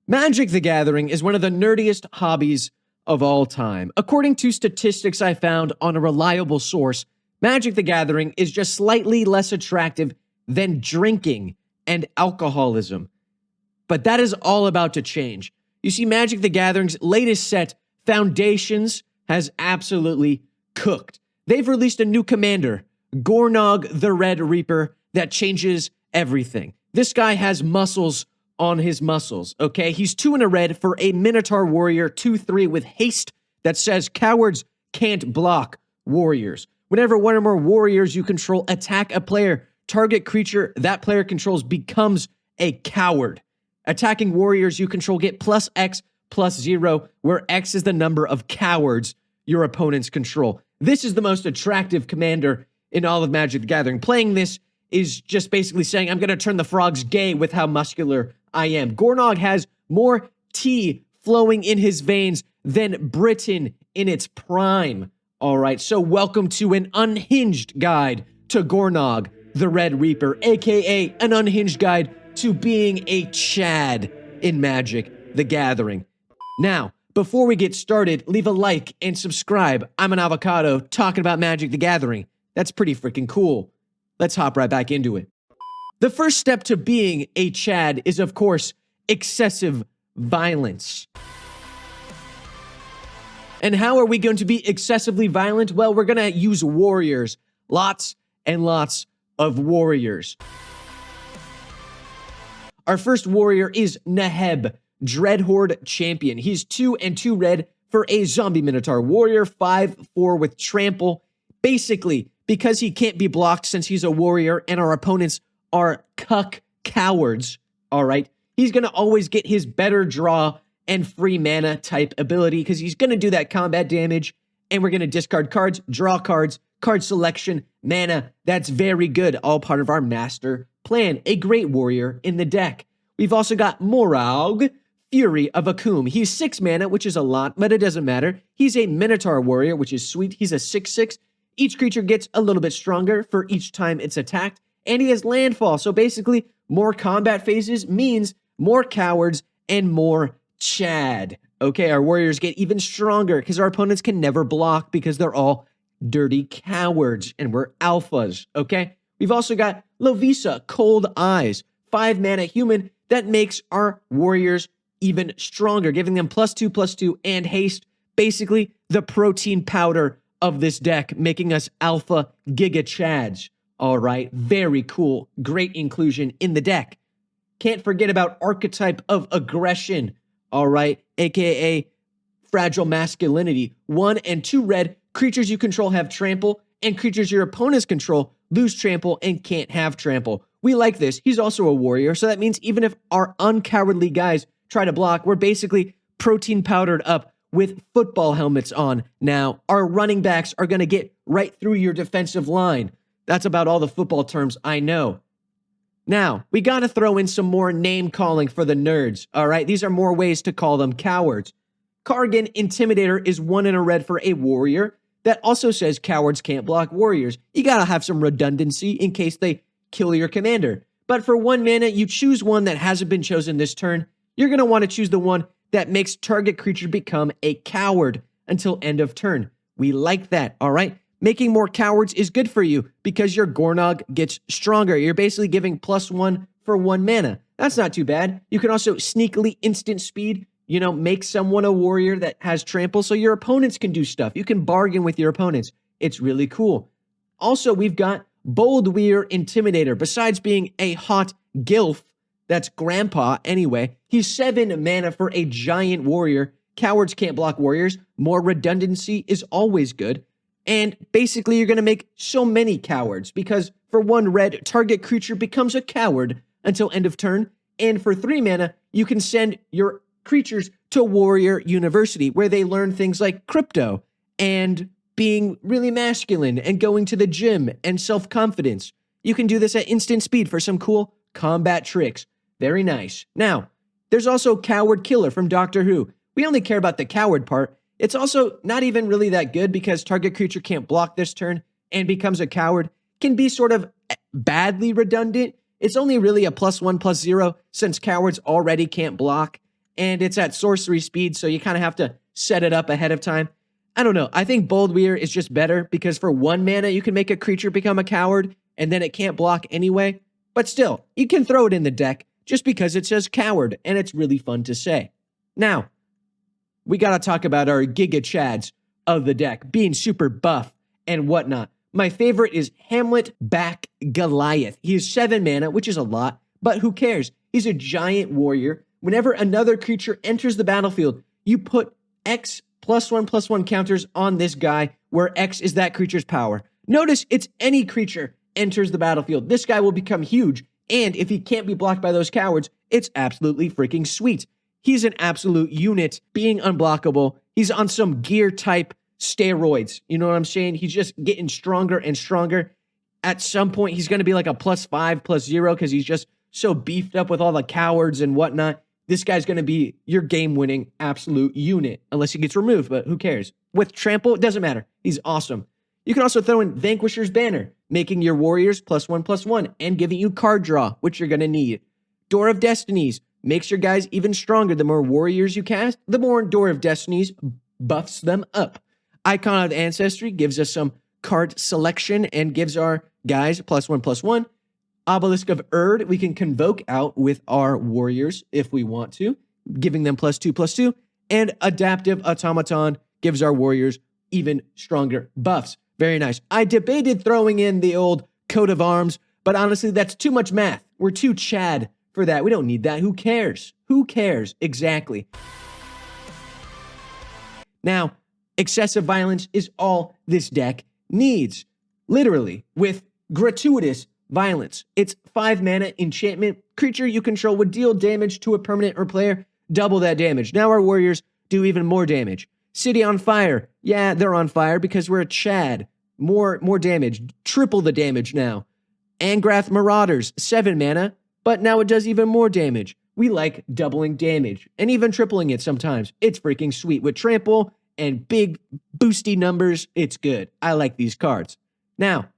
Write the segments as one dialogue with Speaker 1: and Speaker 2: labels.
Speaker 1: Magic the Gathering is one of the nerdiest hobbies of all time. According to statistics I found on a reliable source, Magic the Gathering is just slightly less attractive than drinking and alcoholism. But that is all about to change. You see, Magic the Gathering's latest set, Foundations, has absolutely cooked. They've released a new commander, Gornog the Red Reaper, that changes everything. This guy has muscles on his muscles, okay? He's 2 in a red for a Minotaur Warrior, 2/3 with haste that says cowards can't block warriors. Whenever one or more warriors you control attack a player, target creature that player controls becomes a coward. Attacking warriors you control get +X/+0, where X is the number of cowards your opponents control. This is the most attractive commander in all of Magic the Gathering. Playing this is just basically saying, I'm going to turn the frogs gay with how muscular I am. Gornog has more tea flowing in his veins than Britain in its prime. All right, so welcome to an unhinged guide to Gornog, the Red Reaper, aka an unhinged guide to being a Chad in Magic the Gathering. Now, before we get started, leave a like and subscribe. I'm an avocado talking about Magic the Gathering. That's pretty freaking cool. Let's hop right back into it. The first step to being a Chad is, of course, excessive violence. And how are we going to be excessively violent? Well, we're going to use warriors. Lots and lots of warriors. Our first warrior is Neheb, Dreadhorde Champion. He's 2 and 2 red for a zombie Minotaur Warrior, 5/4 with trample. Basically, because he can't be blocked since he's a warrior and our opponents are cuck cowards, all right, he's going to always get his better draw and free mana type ability because he's going to do that combat damage, and we're going to discard cards, draw cards, card selection, mana. That's very good, all part of our master plan. A great warrior in the deck. We've also got Morag, Fury of Akoum. He's 6 mana, which is a lot, but it doesn't matter. He's a Minotaur Warrior, which is sweet. He's a 6/6. Each creature gets a little bit stronger for each time it's attacked, and he has landfall. So basically, more combat phases means more cowards and more Chad. Okay, our warriors get even stronger because our opponents can never block because they're all dirty cowards, and we're alphas, okay? We've also got Lovisa, Cold Eyes, 5 mana human that makes our warriors even stronger, giving them +2/+2 and haste. Basically, the protein powder of this deck, making us alpha GIGACHADS. All right, very cool. Great inclusion in the deck. Can't forget about Archetype of Aggression. All right, aka Fragile Masculinity. 1 and 2 red, creatures you control have trample, and creatures your opponents control lose trample and can't have trample. We like this. He's also a warrior, so that means even if our uncowardly guys try to block, we're basically protein powdered up with football helmets on. Now, our running backs are going to get right through your defensive line. That's about all the football terms I know. Now, we got to throw in some more name calling for the nerds, all right? These are more ways to call them cowards. Kargan Intimidator is 1 in a red for a warrior that also says cowards can't block warriors. You got to have some redundancy in case they kill your commander. But for 1 mana, you choose one that hasn't been chosen this turn. You're going to want to choose the one that makes target creature become a coward until end of turn. We like that, all right? Making more cowards is good for you because your Gornog gets stronger. You're basically giving +1 for 1 mana. That's not too bad. You can also sneakily instant speed, make someone a warrior that has trample so your opponents can do stuff. You can bargain with your opponents. It's really cool. Also, we've got Boldwyr Intimidator. Besides being a hot gilf, that's grandpa anyway, he's 7 mana for a giant warrior. Cowards can't block warriors. More redundancy is always good. And basically, you're going to make so many cowards because for 1 red, target creature becomes a coward until end of turn. And for 3 mana, you can send your creatures to Warrior University where they learn things like crypto and being really masculine and going to the gym and self-confidence. You can do this at instant speed for some cool combat tricks. Very nice. Now, there's also Coward Killer from Doctor Who. We only care about the coward part. It's also not even really that good because target creature can't block this turn and becomes a coward. Can be sort of badly redundant. It's only really a +1/+0 since cowards already can't block. and it's at sorcery speed, so you kind of have to set it up ahead of time. I don't know. I think Boldwyr is just better because for 1 mana, you can make a creature become a coward, and then it can't block anyway. But still, you can throw it in the deck just because it says coward, and it's really fun to say. Now, we got to talk about our GIGACHADS of the deck, being super buff and whatnot. My favorite is Hamletback Goliath. He is 7 mana, which is a lot, but who cares? He's a giant warrior. Whenever another creature enters the battlefield, you put X +1/+1 counters on this guy, where X is that creature's power. Notice it's any creature enters the battlefield. This guy will become huge, and if he can't be blocked by those cowards, it's absolutely freaking sweet. He's an absolute unit, being unblockable. He's on some gear type steroids. You know what I'm saying? He's just getting stronger and stronger. At some point, he's going to be like a +5/+0 because he's just so beefed up with all the cowards and whatnot. This guy's going to be your game-winning absolute unit, unless he gets removed, but who cares? With Trample, it doesn't matter. He's awesome. You can also throw in Vanquisher's Banner, making your warriors +1/+1 and giving you card draw, which you're going to need. Door of Destinies makes your guys even stronger. The more warriors you cast, the more Door of Destinies buffs them up. Icon of Ancestry gives us some card selection and gives our guys +1/+1. Obelisk of Erd, we can convoke out with our warriors if we want to, giving them +2/+2. And Adaptive Automaton gives our warriors even stronger buffs. Very nice. I debated throwing in the old coat of arms, but honestly, that's too much math. We're too Chad for that. We don't need that. Who cares? Who cares? Exactly. Now, excessive violence is all this deck needs. Literally, with gratuitous violence. It's 5 mana enchantment. Creature you control would deal damage to a permanent or player, double that damage. Now our warriors do even more damage. City on Fire. Yeah, they're on fire because we're a Chad. More damage. Triple the damage now. Angrath Marauders. 7 mana, but now it does even more damage. We like doubling damage and even tripling it sometimes. It's freaking sweet. With Trample and big boosty numbers, it's good. I like these cards. Now,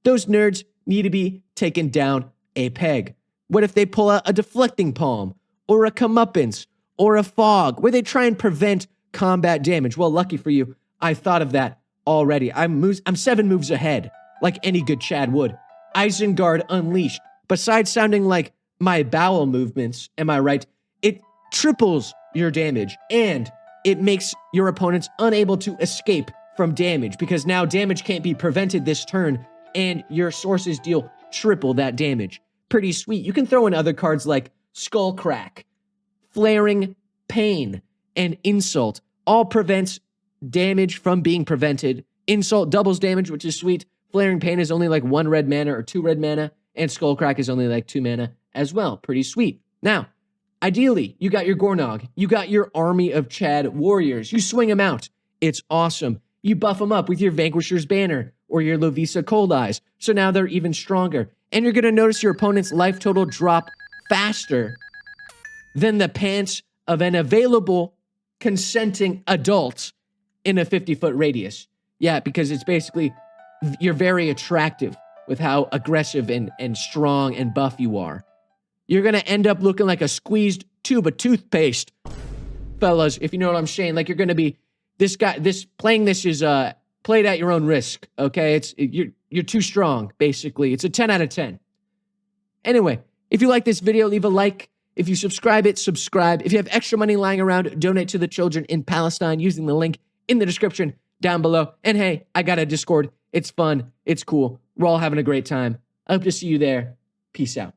Speaker 1: those nerds need to be taken down a peg. What if they pull out a Deflecting Palm or a Comeuppance or a Fog where they try and prevent combat damage? Well, lucky for you, I thought of that already. I'm 7 moves ahead, like any good Chad would. Isengard Unleashed. Besides sounding like my bowel movements, am I right? It triples your damage and it makes your opponents unable to escape from damage because now damage can't be prevented this turn and your sources deal triple that damage. Pretty sweet. You can throw in other cards like Skullcrack, Flaring Pain, and Insult. All prevents damage from being prevented. Insult doubles damage, which is sweet. Flaring Pain is only like 1 red mana or 2 red mana, and Skullcrack is only like 2 mana as well. Pretty sweet. Now, ideally, you got your Gornog. You got your army of Chad warriors. You swing them out. It's awesome. You buff them up with your Vanquisher's Banner or your Lovisa Cold Eyes. So now they're even stronger. And you're going to notice your opponent's life total drop faster than the pants of an available consenting adult in a 50-foot radius. Yeah, because it's basically, you're very attractive with how aggressive and strong and buff you are. You're going to end up looking like a squeezed tube of toothpaste, fellas, if you know what I'm saying. Like you're going to be, playing this is played at your own risk, okay? You're too strong, basically. It's a 10 out of 10. Anyway, if you like this video, leave a like. If you subscribe, subscribe. If you have extra money lying around, donate to the children in Palestine using the link in the description down below. And hey, I got a Discord. It's fun. It's cool. We're all having a great time. I hope to see you there. Peace out.